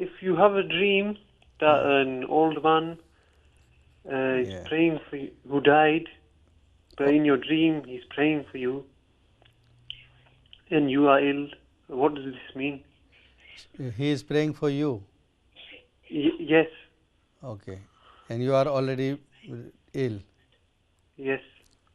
If you have a dream that an old man is Yeah. praying for you, who died, but in your dream he's praying for you, and you are ill, what does this mean? He is praying for you. Yes, Okay. And you are already ill. yes.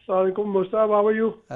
Assalamualaikum, Musab. How are you?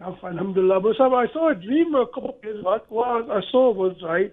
I'm fine, alhamdulillah. Musab, I saw a dream a couple of days back. What I saw was right.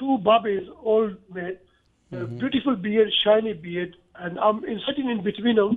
two babis, old men, beautiful beard, shiny beard, and I'm sitting in between them,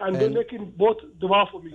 and they're making both dua for me.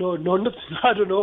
No, nothing. I don't know.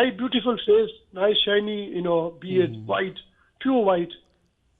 very beautiful face, nice shiny, beard, white, pure white.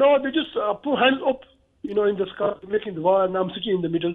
No, they just put hands up, in the sky, making dua, and I'm sitting in the middle.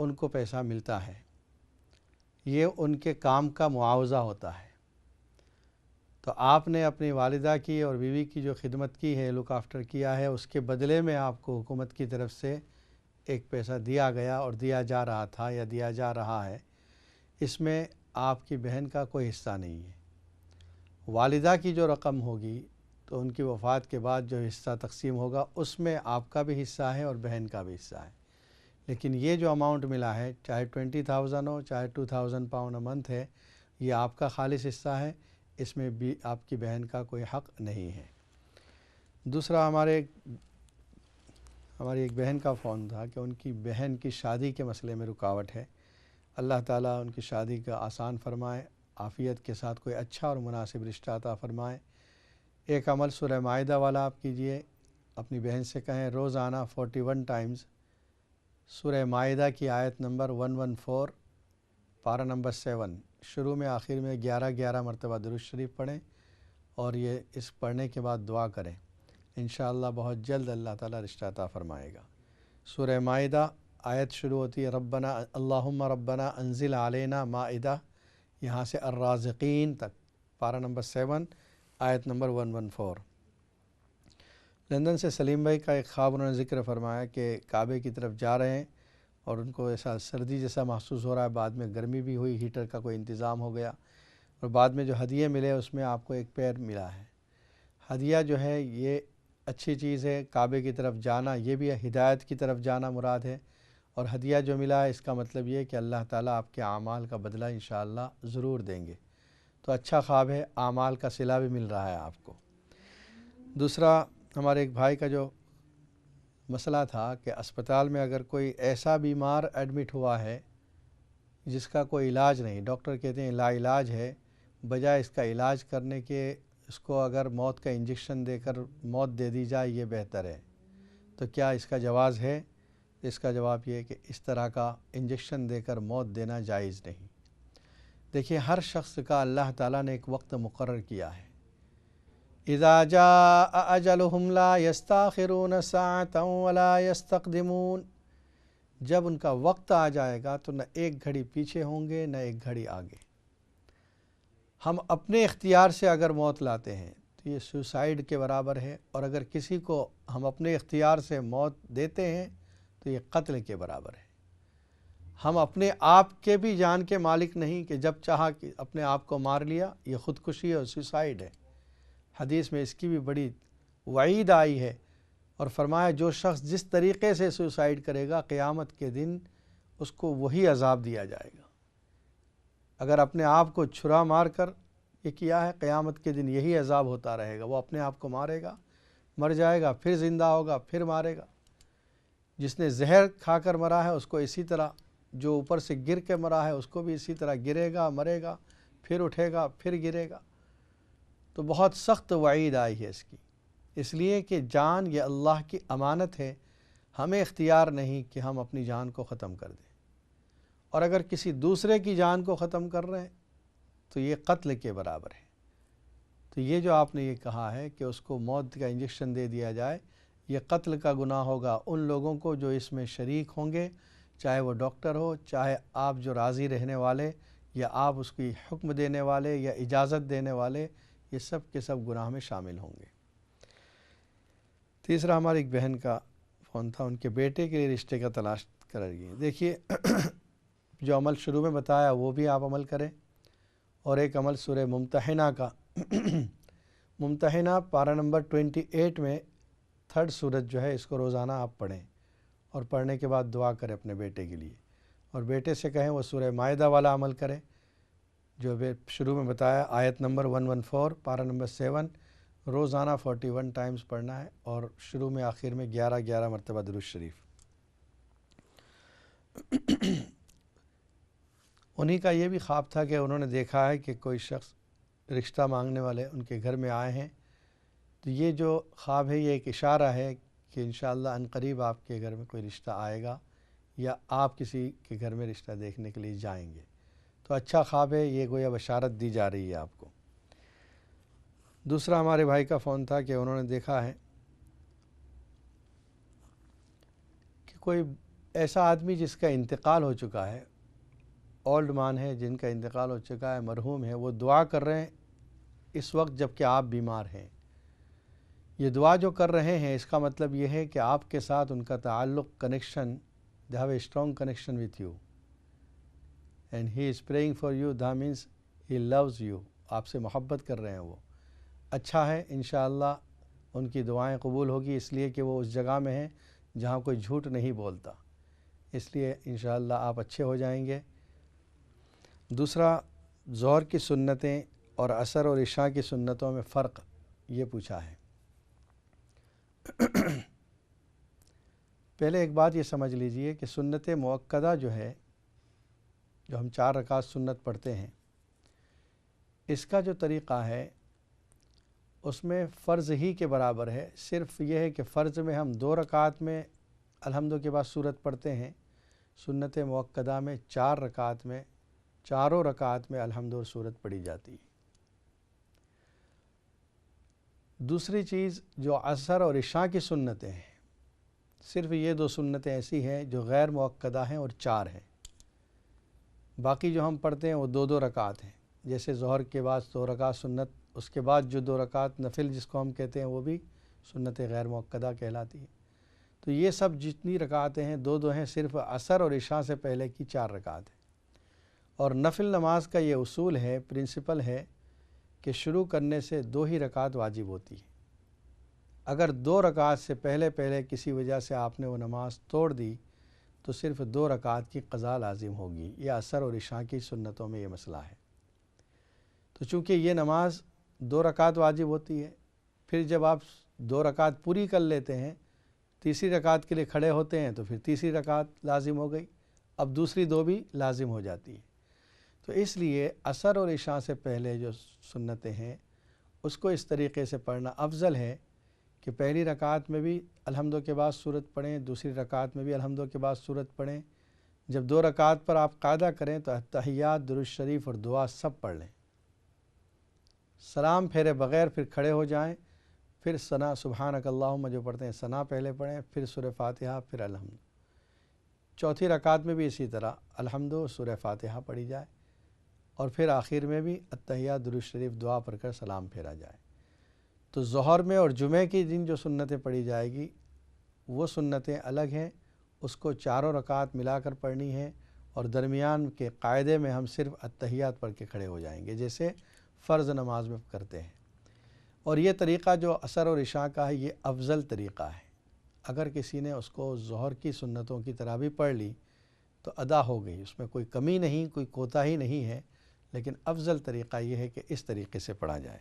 ان کو پیسہ ملتا ہے، یہ ان کے کام کا معاوضہ ہوتا ہے۔ تو آپ نے اپنی والدہ کی اور بیوی کی جو خدمت کی ہے، لک آفٹر کیا ہے، اس کے بدلے میں آپ کو حکومت کی طرف سے ایک پیسہ دیا گیا اور دیا جا رہا تھا یا دیا جا رہا ہے، اس میں آپ کی بہن کا کوئی حصہ نہیں ہے۔ والدہ کی جو رقم ہوگی تو ان کی وفات کے بعد جو حصہ تقسیم ہوگا اس میں آپ کا بھی حصہ ہے اور بہن کا بھی حصہ ہے، لیکن یہ جو اماؤنٹ ملا ہے، چاہے 20,000 ہو چاہے 2,000 پاؤنڈ اے منتھ ہے، یہ آپ کا خالص حصہ ہے، اس میں بھی آپ کی بہن کا کوئی حق نہیں ہے۔ دوسرا ہماری ایک بہن کا فون تھا کہ ان کی بہن کی شادی کے مسئلے میں رکاوٹ ہے، اللہ تعالیٰ ان کی شادی کا آسان فرمائے، عافیت کے ساتھ کوئی اچھا اور مناسب رشتہ عطا فرمائے۔ ایک عمل سورہ مائدہ والا آپ کیجئے، اپنی بہن سے کہیں روزانہ 41 ٹائمز سورہ مائدہ کی آیت نمبر 114 پارہ نمبر 7 شروع میں آخر میں 11 مرتبہ درود شریف پڑھیں اور یہ اس پڑھنے کے بعد دعا کریں، انشاءاللہ بہت جلد اللہ تعالیٰ رشتہ عطا فرمائے گا۔ سورہ مائدہ آیت شروع ہوتی ہے ربنا اللہم ربنا انزل علینا مائدہ، یہاں سے الرازقین تک، پارہ نمبر 7 آیت نمبر 114۔ لندن سے سلیم بھائی کا ایک خواب انہوں نے ذکر فرمایا کہ کعبے کی طرف جا رہے ہیں اور ان کو ایسا سردی جیسا محسوس ہو رہا ہے، بعد میں گرمی بھی ہوئی، ہیٹر کا کوئی انتظام ہو گیا، اور بعد میں جو ہدیے ملے اس میں آپ کو ایک پیر ملا ہے۔ ہدیہ جو ہے یہ اچھی چیز ہے، کعبے کی طرف جانا یہ بھی ہدایت کی طرف جانا مراد ہے، اور ہدیہ جو ملا ہے اس کا مطلب یہ کہ اللہ تعالیٰ آپ کے اعمال کا بدلہ انشاءاللہ ضرور دیں گے، تو اچھا خواب ہے، اعمال کا صلہ بھی مل رہا ہے آپ کو۔ دوسرا ہمارے ایک بھائی کا جو مسئلہ تھا کہ اسپتال میں اگر کوئی ایسا بیمار ایڈمٹ ہوا ہے جس کا کوئی علاج نہیں، ڈاکٹر کہتے ہیں لا علاج ہے، بجائے اس کا علاج کرنے کے اس کو اگر موت کا انجیکشن دے کر موت دے دی جائے یہ بہتر ہے، تو کیا اس کا جواز ہے؟ اس کا جواب یہ ہے کہ اس طرح کا انجیکشن دے کر موت دینا جائز نہیں۔ دیکھیے ہر شخص کا اللہ تعالیٰ نے ایک وقت مقرر کیا ہے، اذا جاء اجلہم لا یستاخرون ساعة ولا یستقدمون، جب ان کا وقت آ جائے گا تو نہ ایک گھڑی پیچھے ہوں گے نہ ایک گھڑی آگے۔ ہم اپنے اختیار سے اگر موت لاتے ہیں تو یہ سوسائیڈ کے برابر ہے، اور اگر کسی کو ہم اپنے اختیار سے موت دیتے ہیں تو یہ قتل کے برابر ہے۔ ہم اپنے آپ کے بھی جان کے مالک نہیں کہ جب چاہا کہ اپنے آپ کو مار لیا، یہ خودکشی اور سوسائیڈ ہے۔ حدیث میں اس کی بھی بڑی وعید آئی ہے، اور فرمایا جو شخص جس طریقے سے سوسائیڈ کرے گا قیامت کے دن اس کو وہی عذاب دیا جائے گا۔ اگر اپنے آپ کو چھرا مار کر یہ کیا ہے، قیامت کے دن یہی عذاب ہوتا رہے گا، وہ اپنے آپ کو مارے گا، مر جائے گا، پھر زندہ ہوگا، پھر مارے گا۔ جس نے زہر کھا کر مرا ہے اس کو اسی طرح، جو اوپر سے گر کے مرا ہے اس کو بھی اسی طرح گرے گا، مرے گا، پھر اٹھے گا، پھر گرے گا۔ تو بہت سخت وعید آئی ہے اس کی، اس لیے کہ جان یہ اللہ کی امانت ہے، ہمیں اختیار نہیں کہ ہم اپنی جان کو ختم کر دیں، اور اگر کسی دوسرے کی جان کو ختم کر رہے ہیں تو یہ قتل کے برابر ہے۔ تو یہ جو آپ نے یہ کہا ہے کہ اس کو موت کا انجیکشن دے دیا جائے، یہ قتل کا گناہ ہوگا ان لوگوں کو جو اس میں شریک ہوں گے، چاہے وہ ڈاکٹر ہو، چاہے آپ جو راضی رہنے والے یا آپ اس کی حکم دینے والے یا اجازت دینے والے، یہ سب کے سب گناہ میں شامل ہوں گے۔ تیسرا ہماری ایک بہن کا فون تھا، ان کے بیٹے کے لیے رشتے کا تلاش کر رہی ہے۔ دیکھیے جو عمل شروع میں بتایا وہ بھی آپ عمل کریں، اور ایک عمل سورہ ممتحنہ کا ممتحنہ پارہ نمبر 28 میں 3rd سورت جو ہے، اس کو روزانہ آپ پڑھیں، اور پڑھنے کے بعد دعا کریں اپنے بیٹے کے لیے، اور بیٹے سے کہیں وہ سورہ مائدہ والا عمل کریں جو شروع میں بتایا، آیت نمبر 114 پارہ نمبر 7 روزانہ 41 ٹائمز پڑھنا ہے، اور شروع میں آخر میں 11 مرتبہ درود شریف۔ انہی کا یہ بھی خواب تھا کہ انہوں نے دیکھا ہے کہ کوئی شخص رشتہ مانگنے والے ان کے گھر میں آئے ہیں، تو یہ جو خواب ہے یہ ایک اشارہ ہے کہ انشاءاللہ عنقریب آپ کے گھر میں کوئی رشتہ آئے گا، یا آپ کسی کے گھر میں رشتہ دیکھنے کے لیے جائیں گے، تو اچھا خواب ہے، یہ گویا بشارت دی جا رہی ہے آپ کو۔ دوسرا ہمارے بھائی کا فون تھا کہ انہوں نے دیکھا ہے کہ کوئی ایسا آدمی جس کا انتقال ہو چکا ہے، اولڈ مان ہے، جن کا انتقال ہو چکا ہے، مرحوم ہے، وہ دعا کر رہے ہیں اس وقت جب کہ آپ بیمار ہیں. یہ دعا جو کر رہے ہیں اس کا مطلب یہ ہے کہ آپ کے ساتھ ان کا تعلق، connection, they have a strong connection with you and he is praying for you. that means he loves you. آپ سے محبت کر رہے ہیں. وہ اچھا ہے، انشاءاللہ ان کی دعائیں قبول ہوگی، اس لیے کہ وہ اس جگہ میں ہیں جہاں کوئی جھوٹ نہیں بولتا، اس لیے انشاءاللہ آپ اچھے ہو جائیں گے. دوسرا، ظہر کی سنتیں اور عصر اور عشاء کی سنتوں میں فرق یہ پوچھا ہے. پہلے ایک بات یہ سمجھ لیجئے کہ سنت مؤکدہ جو ہے، جو ہم 4 رکعت سنت پڑھتے ہیں، اس کا جو طریقہ ہے اس میں فرض ہی کے برابر ہے. صرف یہ ہے کہ فرض میں ہم 2 رکعت میں الحمد کے بعد سورت پڑھتے ہیں، سنت مؤکدہ میں 4 رکعت میں، چاروں رکعت میں الحمد اور سورت پڑھی جاتی ہے. دوسری چیز جو عصر اور عشاء کی سنتیں ہیں، صرف یہ 2 سنتیں ایسی ہیں جو غیر مؤکدہ ہیں اور 4 ہیں. باقی جو ہم پڑھتے ہیں وہ 2 رکعت ہیں. جیسے ظہر کے بعد 2 رکعت سنت، اس کے بعد جو 2 رکعت نفل جس کو ہم کہتے ہیں وہ بھی سنت غیر مؤکدہ کہلاتی ہے. تو یہ سب جتنی رکعتیں ہیں 2 ہیں، صرف عصر اور عشاء سے پہلے کی 4 رکعت ہیں. اور نفل نماز کا یہ اصول ہے، پرنسپل ہے کہ شروع کرنے سے 2 ہی رکعت واجب ہوتی ہے. اگر 2 رکعت سے پہلے کسی وجہ سے آپ نے وہ نماز توڑ دی تو صرف 2 رکعت کی قضا لازم ہوگی. یہ عصر اور عشاء کی سنتوں میں یہ مسئلہ ہے. تو چونکہ یہ نماز 2 رکعت واجب ہوتی ہے، پھر جب آپ 2 رکعت پوری کر لیتے ہیں، تیسری رکعت کے لیے کھڑے ہوتے ہیں تو پھر تیسری رکعت لازم ہو گئی، اب دوسری 2 بھی لازم ہو جاتی ہیں. تو اس لیے عصر اور عشاء سے پہلے جو سنتیں ہیں اس کو اس طریقے سے پڑھنا افضل ہے کہ پہلی رکعت میں بھی الحمد کے بعد سورت پڑھیں، دوسری رکعت میں بھی الحمد کے بعد سورت پڑھیں. جب 2 رکعت پر آپ قاعدہ کریں تو تحیات، درود شریف اور دعا سب پڑھ لیں. سلام پھیرے بغیر پھر کھڑے ہو جائیں، پھر ثنا سبحانک اللہم جو پڑھتے ہیں ثنا پہلے پڑھیں، پھر سورہ فاتحہ، پھر الحمد. چوتھی رکعت میں بھی اسی طرح الحمد و سورہ فاتحہ پڑھی جائے، اور پھر آخر میں بھی التحیات، درود شریف، دعا پڑھ کر سلام پھیرا جائے. تو ظہر میں اور جمعہ کی دن جو سنتیں پڑھی جائے گی وہ سنتیں الگ ہیں، اس کو 4 رکعت ملا کر پڑھنی ہے، اور درمیان کے قاعدے میں ہم صرف التحیات پڑھ کے کھڑے ہو جائیں گے جیسے فرض نماز میں کرتے ہیں. اور یہ طریقہ جو عصر اور عشاء کا ہے یہ افضل طریقہ ہے. اگر کسی نے اس کو ظہر کی سنتوں کی طرح بھی پڑھ لی تو ادا ہو گئی، اس میں کوئی کمی نہیں، کوئی کوتاہی نہیں ہے، لیکن افضل طریقہ یہ ہے کہ اس طریقے سے پڑھا جائے.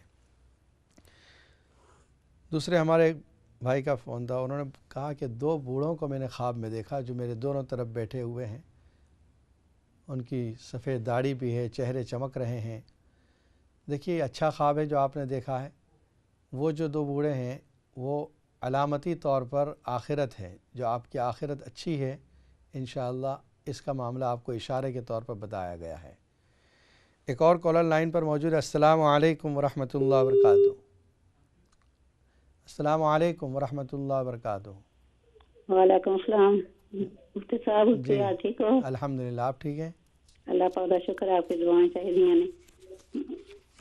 دوسرے ہمارے ایک بھائی کا فون تھا، انہوں نے کہا کہ 2 بوڑھوں کو میں نے خواب میں دیکھا جو میرے دونوں طرف بیٹھے ہوئے ہیں، ان کی سفید داڑھی بھی ہے، چہرے چمک رہے ہیں. دیکھیے اچھا خواب ہے جو آپ نے دیکھا ہے. وہ جو 2 بوڑھے ہیں وہ علامتی طور پر آخرت ہے، جو آپ کی آخرت اچھی ہے انشاءاللہ اس کا معاملہ آپ کو اشارے کے طور پر بتایا گیا ہے. ایک اور کالر لائن پر موجود ہے. السلام علیکم ورحمۃ اللہ وبرکاتہ. السلام علیکم ورحمۃ اللہ وبرکاتہ. وعلیکم السلام. مفتی صاحب کیا ٹھیک ہو؟ الحمدللہ، آپ ٹھیک ہیں؟ اللہ پاک کا شکر ہے، آپ کی دعائیں چاہیے نے.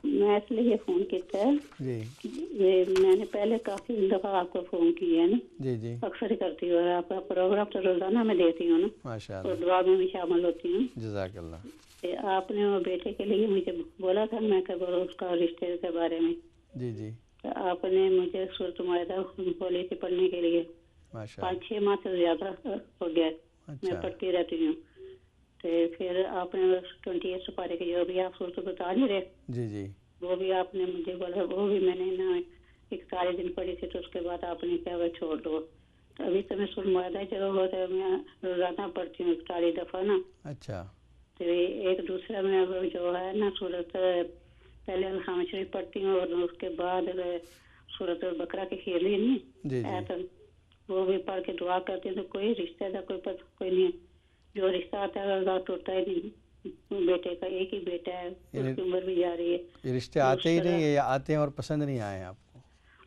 میں اس لیے فون کیا ہے جی، یہ میں نے پہلے کافی دفعہ آپ کو فون کیا ہے نا. جی اکثر ہی کرتی ہوں، آپ کا پروگرام تو روزانہ میں دیتی ہوں نا، ماشاء تو اللہ، دعا میں بھی شامل ہوتی ہوں. جزاک اللہ. آپ نے وہ بیٹے کے لیے مجھے بولا تھا، میں کہ اس کا رشتے کے بارے میں جی آپ نے مجھے سورۃ مائدہ بولی تھی پڑھنے کے لیے. ماشاء اللہ. 5-6 ماہ سے زیادہ ہو گیا میں پڑھتی رہتی ہوں. تو پھر آپ نے 28 سپارے کے جو بھی آپ سورت بتا نہیں رہے، جی وہ بھی آپ نے مجھے بولا، وہ بھی میں نے نا 41 دن پڑھی تھی، تو اس کے بعد آپ نے کیا وہ چھوڑ دو. تو ابھی تو میں سورۃ مائدہ جو ہوتا ہے میں روزانہ پڑھتی ہوں 41 دفعہ نا. اچھا. تو ایک دوسرا میں جو ہے نا سورت پہلے الحمد شریف پڑھتی ہوں، اور اس کے بعد سورت البقرہ کی کھیلی نہیں وہ بھی پڑھ کے دعا کرتی ہوں. تو کوئی رشتہ تھا کوئی نہیں، جو رشتہ آتا ہے اللہ ٹوٹتا ہی نہیں. بیٹے کا ایک ہی بیٹا ہے، اس کی عمر بھی جا رہی ہے. یہ رشتے آتے ہی نہیں ہے یا آتے ہیں اور پسند نہیں آئے آپ کو؟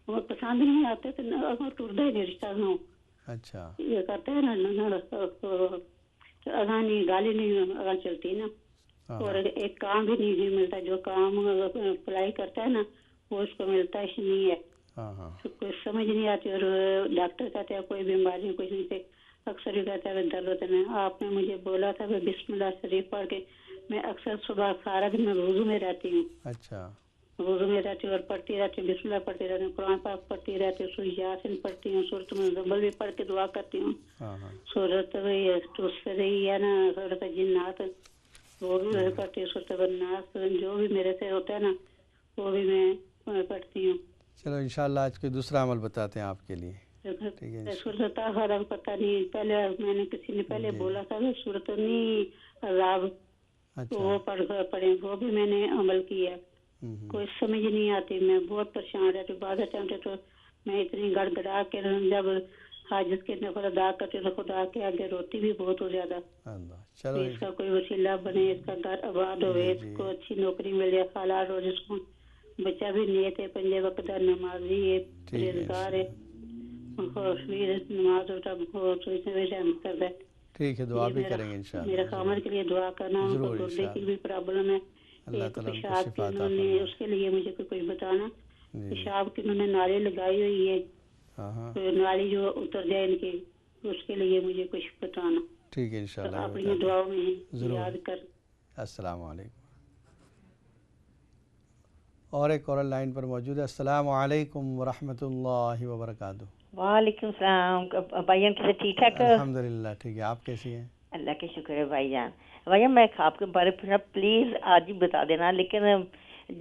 اور پسند نہیں آتے تو ٹوٹتا ہی نہیں رشتہ. اچھا یہ کرتا ہے نا اذان نہیں گالی نہیں اذان چلتی نا, اور ایک کام بھی نہیں ملتا, جو کام اپلائی کرتا ہے نا وہ اس کو ملتا ہی نہیں ہے. کوئی سمجھ نہیں آتی, اور ڈاکٹر کہتے ہیں کوئی بیماری کچھ نہیں تھے, اکثر ہی کہتا ہے درد ہوتا ہے. آپ نے مجھے بولا تھا کہ بسم اللہ شریف پڑھ کے, میں اکثر صبح سارا دن میں وضو میں رہتی ہوں. اچھا وضو میں رہتی ہوں اور پڑھتی رہتی ہوں, بسم اللہ پڑھتی رہتی ہوں, قرآن پاک پڑھتی رہتی ہوں, سورۃ یاسین پڑھتی ہوں, سورۃ مزمل بھی پڑھ کے دعا کرتی ہوں, سورۃ ہے نا سورۃ جنات وہ بھی پڑھتی ہوں, سورۃ الناس جو بھی میرے سے ہوتا ہے نا وہ بھی میں پڑھتی ہوں. چلو انشاءاللہ آج کوئی دوسرا عمل بتاتے ہیں آپ کے لیے. سورۃ طٰہٰ پتہ نہیں, پہلے میں نے کسی نے پہلے بولا تھا سورۃ عذاب, وہ پڑھیں, وہ بھی میں نے عمل کیا. کوئی سمجھ نہیں آتی, میں بہت پریشان رہتی ہوں. بعض ٹائم تو میں اتنی گڑ گڑا کے جب حاجت کے نفل ادا کرتی ہوں تو خدا کے آگے روتی بھی بہت ہو زیادہ. چلو اس کا کوئی وسیلہ بنے, اس کا گھر آباد ہوئے, اس کو اچھی نوکری مل جائے, حالات ہو, جس کو بچہ بھی نیت ہے, 5 وقت نمازی ہے, پرہیزگار ہے, نماز کرتا ہے. ٹھیک ہے, دعا بھی کریں گے انشاءاللہ. میرے خامد کے لیے دعا کرنا, ان کو گردے کی بھی پرابلم ہے, اللہ تعالیٰ ان کو پیشاب کی شفا عطا انہوں نے, اس کے لیے مجھے کوئی بتانا. پیشاب کی انہوں نے نالی لگائی ہوئی ہے, نالی جو اتر جائے ان کی, اس کے لیے مجھے کچھ بتانا. ٹھیک ہے انشاءاللہ اپنی دعاؤں میں یاد کر. السلام علیکم. اور ایک کالر لائن پر موجود ہے. السلام علیکم ورحمۃ اللہ وبرکاتہ. وعلیکم السلام. بھائی جان کیسے, ٹھیک ٹھاک؟ الحمدللہ ٹھیک ہے, آپ کیسی ہیں؟ اللہ کا شکر ہے بھائی جان. بھائی جان میں آپ کے بارے میں پلیز آج ہی بتا دینا, لیکن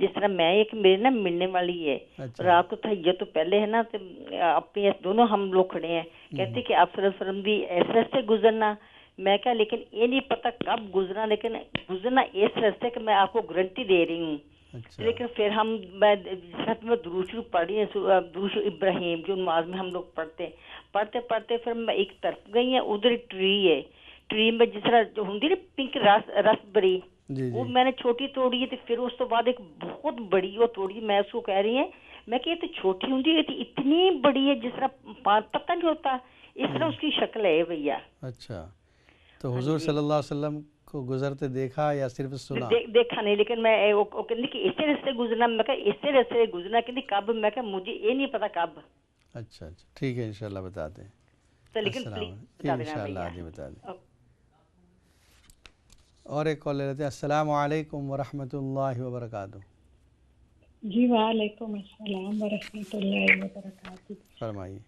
جس طرح میں ایک میرے نا ملنے والی ہے, اور آپ کو تھا یہ تو پہلے ہے نا, اپنے دونوں ہم لوگ کھڑے ہیں, کہتے کہ آپ صلی اللہ علیہ وسلم بھی ایسے راستے گزرنا. میں کہا لیکن یہ نہیں پتہ کب گزرنا, لیکن گزرنا اس راستے کہ میں آپ کو گارنٹی دے رہی ہوں. لیکن پھر میں درود شریف پڑھ رہی ہیں, درود ابراہیم جو نماز میں ہم لوگ پڑھتے پھر میں ایک طرف گئی ہیں, ادھر ٹری ہے, ٹری میں جس طرح جو ہوتی نا پنک رس بری, وہ میں نے چھوٹی توڑی ہے, تو پھر اس تو بعد ایک بہت بڑی وہ توڑی. میں اس کو کہہ رہی ہیں, میں کہ یہ تو چھوٹی ہوں, یہ تو اتنی بڑی ہے جس طرح پتہ نہیں ہوتا, اس طرح اس کی شکل ہے بھیا. اچھا, تو حضور صلی اللہ علیہ وسلم کو گزرتے دیکھا یا صرف سنا؟ دیکھا نہیں, لیکن میں کہنے کہ اس طرح سے گزرنا, میں کہا اس طرح سے گزرنا, کہ کب, میں کہا مجھے یہ نہیں پتا کب. اچھا ٹھیک ہے انشاءاللہ بتاتے ہیں. انشاءاللہ آج ہی بتا دیں. اور ایک کال لے لیتے ہیں. السلام علیکم ورحمۃ اللہ وبرکاتہ. جی وعلیکم السلام ورحمۃ اللہ وبرکاتہ. فرمائیے.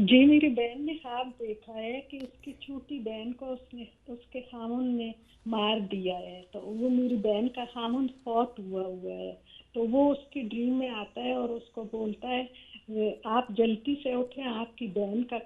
جی میری بہن نے خواب دیکھا ہے کہ اس کی چھوٹی بہن کو اس کے خامن نے مار دیا ہے, تو وہ میری بہن کا خامن فوت ہوا ہے, تو وہ اس کی ڈریم میں آتا ہے اور اس کو بولتا ہے آپ جلدی سے اٹھیں, آپ کی بہن کا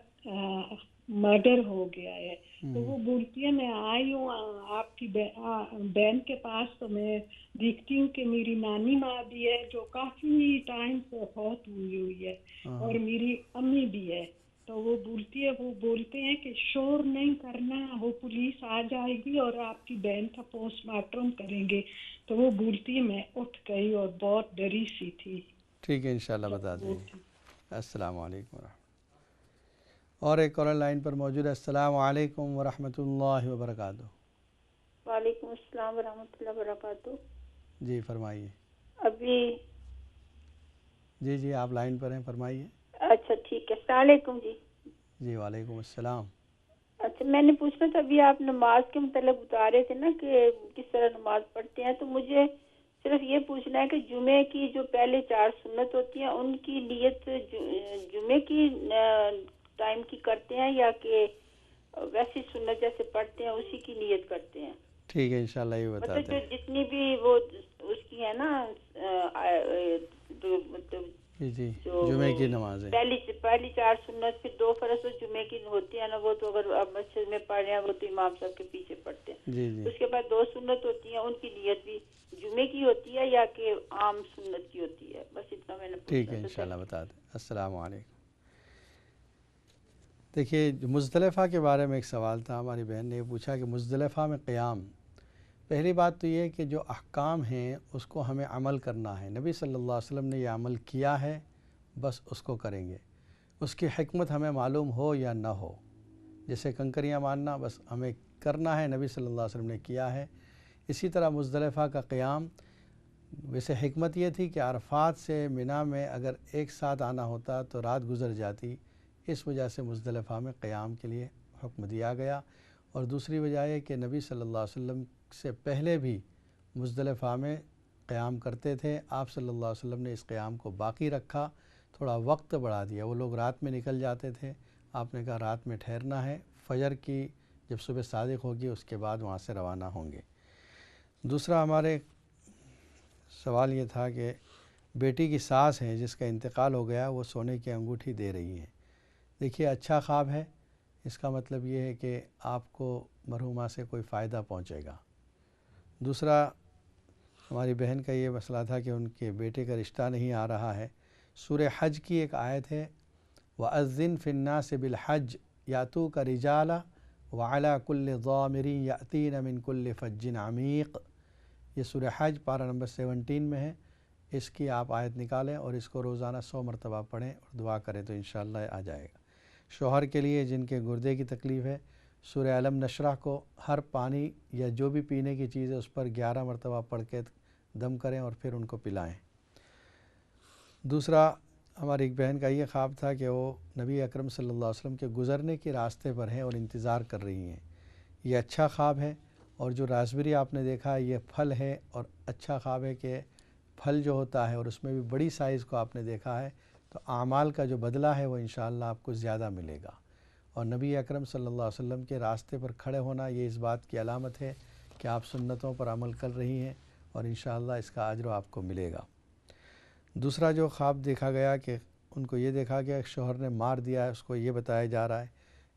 مرڈر ہو گیا ہے. تو وہ بولتی ہے میں آئی ہوں آپ کی بہن کے پاس, تو میں دیکھتی ہوں کہ میری نانی ماں بھی ہے جو کافی ٹائم سے فوت ہوئی ہے, اور میری امی بھی ہے. تو وہ بولتے ہیں کہ شور نہیں کرنا, وہ پولیس آ جائے گی اور آپ کی بہن کا پوسٹ مارٹم کریں گے. تو وہ بولتی ہے میں اٹھ گئی اور بہت ڈری سی تھی. ٹھیک ہے انشاءاللہ بتا دیں. السلام علیکم ورحمۃ. اور ایک کالر لائن پر موجود ہے. السلام علیکم ورحمۃ اللہ وبرکاتہ. وعلیکم السلام ورحمۃ اللہ وبرکاتہ. جی فرمائیے. ابھی جی آپ لائن پر ہیں, فرمائیے. اچھا ٹھیک ہے. السلام علیکم. جی وعلیکم السلام. اچھا میں نے پوچھنا تھا, ابھی آپ نماز کے متعلق بتا رہے تھے نا کہ کس طرح نماز پڑھتے ہیں, تو مجھے صرف یہ پوچھنا ہے کہ جمعے کی جو پہلے 4 سنت ہوتی ہیں ان کی نیت جمعے کی ٹائم کی کرتے ہیں, یا کہ ویسی سنت جیسے پڑھتے ہیں اسی کی نیت کرتے ہیں؟ ٹھیک ہے انشاءاللہ یہ بتاتے ہیں. مطلب جو جتنی بھی وہ اس کی ہے نا جی جمعے کی نماز ہے, پہلی 4 سنت, پھر 2 فرض تو جمعے کی ہوتی ہے نا, وہ تو اگر آپ مسجد میں پڑھ رہے ہیں وہ تو امام صاحب کے پیچھے پڑھتے ہیں. جی اس کے بعد 2 سنت ہوتی ہیں, ان کی نیت بھی جمعے کی ہوتی ہے یا کہ عام سنت کی ہوتی ہے؟ بس اتنا میں نے پوچھا. ٹھیک ہے انشاءاللہ بتا دیں. السلام علیکم. دیکھیے مزدلفہ کے بارے میں ایک سوال تھا, ہماری بہن نے پوچھا کہ مزدلفہ میں قیام, پہلی بات تو یہ ہے کہ جو احکام ہیں اس کو ہمیں عمل کرنا ہے. نبی صلی اللہ علیہ وسلم نے یہ عمل کیا ہے, بس اس کو کریں گے. اس کی حکمت ہمیں معلوم ہو یا نہ ہو. جیسے کنکریاں ماننا بس ہمیں کرنا ہے، نبی صلی اللہ علیہ وسلم نے کیا ہے. اسی طرح مزدلفہ کا قیام، ویسے حکمت یہ تھی کہ عرفات سے منی میں اگر ایک ساتھ آنا ہوتا تو رات گزر جاتی، اس وجہ سے مزدلفہ میں قیام کے لیے حکم دیا گیا. اور دوسری وجہ یہ کہ نبی صلی اللہ علیہ وسلم سے پہلے بھی مزدلفہ میں قیام کرتے تھے. آپ صلی اللہ علیہ وسلم نے اس قیام کو باقی رکھا، تھوڑا وقت بڑھا دیا. وہ لوگ رات میں نکل جاتے تھے، آپ نے کہا رات میں ٹھہرنا ہے، فجر کی جب صبح صادق ہوگی اس کے بعد وہاں سے روانہ ہوں گے. دوسرا ہمارے سوال یہ تھا کہ بیٹی کی ساس ہیں جس کا انتقال ہو گیا، وہ سونے کی انگوٹھی دے رہی ہیں. دیکھیے اچھا خواب ہے، اس کا مطلب یہ ہے کہ آپ کو مرحومہ سے کوئی فائدہ پہنچے گا. دوسرا ہماری بہن کا یہ مسئلہ تھا کہ ان کے بیٹے کا رشتہ نہیں آ رہا ہے. سورہ حج کی ایک آیت ہے، وَأَذِّن فِي النَّاسِ بِالْحَجِّ يَأْتُوكَ رِجَالًا وَعَلَى كُلِّ ضَامِرٍ يَأْتِينَ مِنْ كُلِّ فَجٍّ عَمِيقٍ. یہ سورہ حج پارہ نمبر 17 میں ہے. اس کی آپ آیت نکالیں اور اس کو روزانہ 100 مرتبہ پڑھیں اور دعا کریں تو انشاءاللہ آ جائے گا. شوہر کے لیے جن کے گردے کی تکلیف ہے، سورہ علم نشرح کو ہر پانی یا جو بھی پینے کی چیز ہے اس پر 11 مرتبہ پڑھ کے دم کریں اور پھر ان کو پلائیں. دوسرا ہماری ایک بہن کا یہ خواب تھا کہ وہ نبی اکرم صلی اللہ علیہ وسلم کے گزرنے کے راستے پر ہیں اور انتظار کر رہی ہیں. یہ اچھا خواب ہے. اور جو راسبری آپ نے دیکھا یہ پھل ہے اور اچھا خواب ہے کہ پھل جو ہوتا ہے اور اس میں بھی بڑی سائز کو آپ نے دیکھا ہے تو اعمال کا جو بدلہ ہے وہ انشاءاللہ آپ کو زیادہ ملے گا. اور نبی اکرم صلی اللہ علیہ وسلم کے راستے پر کھڑے ہونا یہ اس بات کی علامت ہے کہ آپ سنتوں پر عمل کر رہی ہیں اور انشاءاللہ اس کا اجر آپ کو ملے گا. دوسرا جو خواب دیکھا گیا کہ ان کو یہ دیکھا گیا کہ شوہر نے مار دیا ہے، اس کو یہ بتایا جا رہا ہے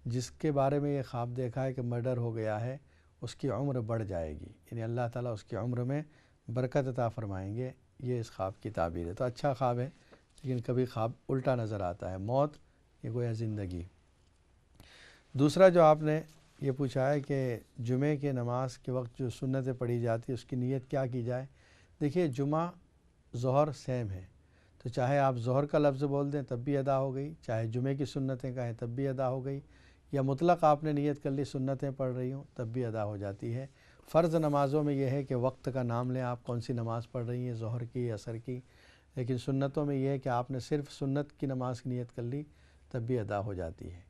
جس کے بارے میں یہ خواب دیکھا ہے کہ مرڈر ہو گیا ہے اس کی عمر بڑھ جائے گی، یعنی اللہ تعالیٰ اس کی عمر میں برکت عطا فرمائیں گے. یہ اس خواب کی تعبیر ہے. تو اچھا خواب ہے، لیکن کبھی خواب الٹا نظر آتا ہے، موت یہ گویا زندگی. دوسرا جو آپ نے یہ پوچھا ہے کہ جمعے کے نماز کے وقت جو سنتیں پڑھی جاتی اس کی نیت کیا کی جائے. دیکھیے جمعہ ظہر سیم ہے، تو چاہے آپ ظہر کا لفظ بول دیں تب بھی ادا ہو گئی، چاہے جمعے کی سنتیں کہیں تب بھی ادا ہو گئی، یا مطلق آپ نے نیت کر لی سنتیں پڑھ رہی ہوں تب بھی ادا ہو جاتی ہے. فرض نمازوں میں یہ ہے کہ وقت کا نام لیں آپ کون سی نماز پڑھ رہی ہیں، ظہر کی عصر کی. لیکن سنتوں میں یہ ہے کہ آپ نے صرف سنت کی نماز کی نیت کر لی تب بھی ادا ہو جاتی ہے.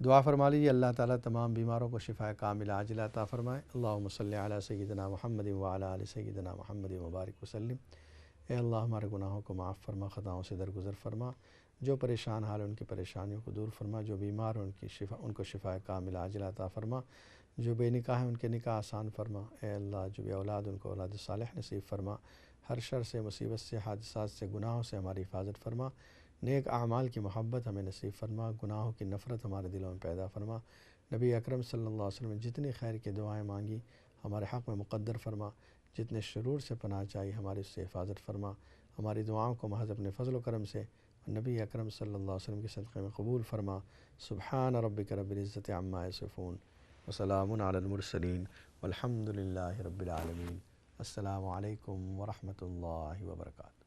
دعا فرما لیجیے اللہ تعالیٰ تمام بیماروں کو شفا کاملہ عاجلہ عطا فرمائے. اللہم صلی علی سیدنا محمد وعلی آل سیدنا محمد وبارک وسلم. اے اللہ ہمارے گناہوں کو معاف فرما، خطاؤں سے درگزر فرما. جو پریشان حال ان کی پریشانیوں کو دور فرما، جو بیمار ہیں ان کو شفا کاملہ عاجلہ عطا فرما. جو بے نکاح ہیں ان کے نکاح آسان فرما. اے اللہ جو بے اولاد ان کو اولاد صالح نصیب فرما. ہر شر سے، مصیبت سے، حادثات سے، گناہوں سے ہماری حفاظت فرما. نیک اعمال کی محبت ہمیں نصیب فرما. گناہوں کی نفرت ہمارے دلوں میں پیدا فرما. نبی اکرم صلی اللہ علیہ وسلم نے جتنی خیر کی دعائیں مانگی ہمارے حق میں مقدر فرما. جتنے شرور سے پناہ چاہیے ہماری اس سے حفاظت فرما. ہماری دعاؤں کو محض اپنے فضل و کرم سے نبی اکرم صلی اللہ علیہ وسلم کے صدقے میں قبول فرما. سبحان ربک رب العزت عما یصفون وسلام علی المرسلین والحمد للہ رب العالمین. السلام علیکم ورحمۃ اللہ وبرکاتہ.